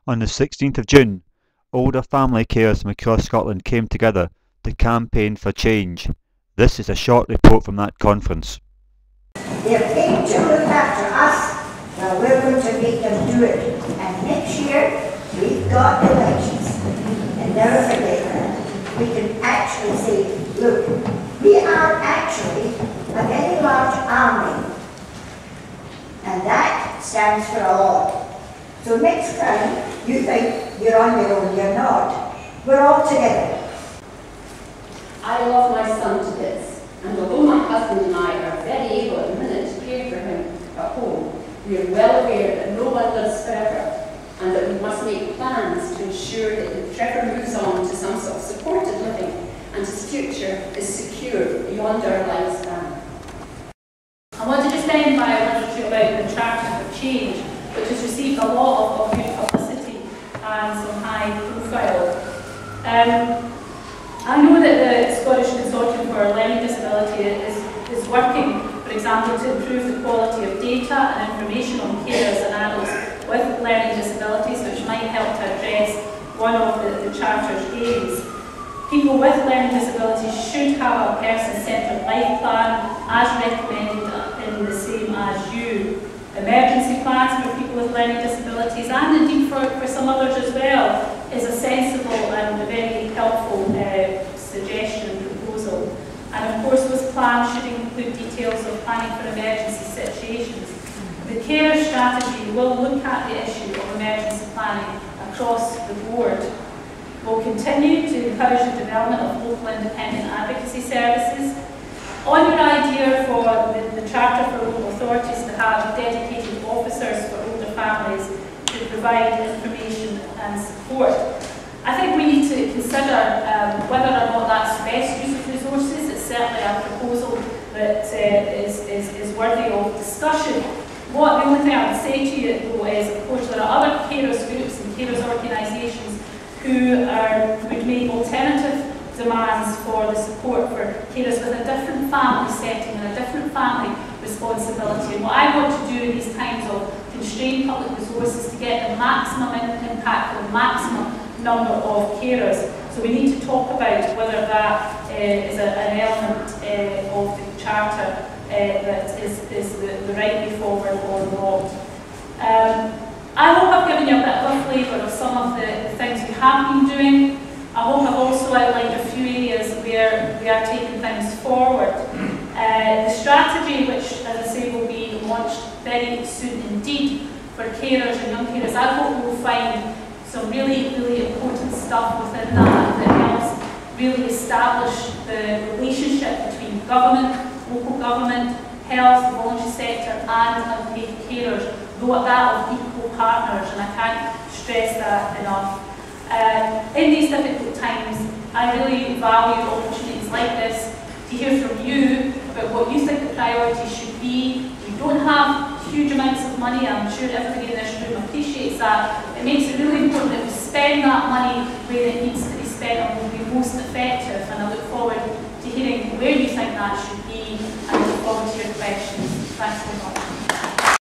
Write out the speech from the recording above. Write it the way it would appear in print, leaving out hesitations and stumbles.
On the 16th of June, older family carers from across Scotland came together to campaign for change. This is a short report from that conference. They're paid to look after us, well, we're going to make them do it. And next year, we've got elections. And never forget that. We can actually say, look, we are actually a very large army. And that stands for a lot. So next time, you think you're on your own, you're not. We're all together. I love my son to bits, and although my husband and I are very able at the minute to care for him at home, we are well aware that no one lives forever, and that we must make plans to ensure that if Trevor moves on to some sort of supported living and his future is secure beyond our lifespan. I want to just end by a literature about the Charter for Change, which has received a lot of good publicity and some high profile. I know that the Scottish Consortium for Learning Disability is working, for example, to improve the quality of data and information on carers and adults with learning disabilities, which might help to address one of the Charter's aims. People with learning disabilities should have a person-centred life plan as recommended in the same as you. Emergency plans for people with learning disabilities, and indeed for some others as well, is a sensible and a very helpful suggestion and proposal. And of course those plans should include details of planning for emergency situations. The carer strategy will look at the issue of emergency planning across the board. We'll continue to encourage the development of local independent advocacy services. On your idea for the Charter for local authorities to have dedicated officers for older families to provide information and support, I think we need to consider whether or not that's best use of resources. It's certainly a proposal that is worthy of discussion. The only thing I would say to you though is, of course, there are other carers groups and carers organisations who would make alternative demands for the support for carers with a different family setting and a different family responsibility. And what I want to do in these times of constrained public resources to get the maximum impact for the maximum number of carers. So we need to talk about whether that is an element of the Charter that is the right way forward or not. I hope I've given you a bit of a flavour of some of the things we have been doing. I hope I've also outlined a few areas where we are taking things forward. The strategy, which, as I say, will be launched very soon indeed for carers and young carers, I hope we'll find some really, really important stuff within that helps really establish the relationship between government, local government, health, voluntary sector and unpaid carers, though that of equal partners, and I can't stress that enough. In these difficult times, I really value opportunities like this to hear from you about what you think the priorities should be. We don't have huge amounts of money, I'm sure everybody in this room appreciates that. It makes it really important that we spend that money where it needs to be spent and will be most effective, and I look forward to hearing where you think that should be and look forward to your questions. Thanks so much.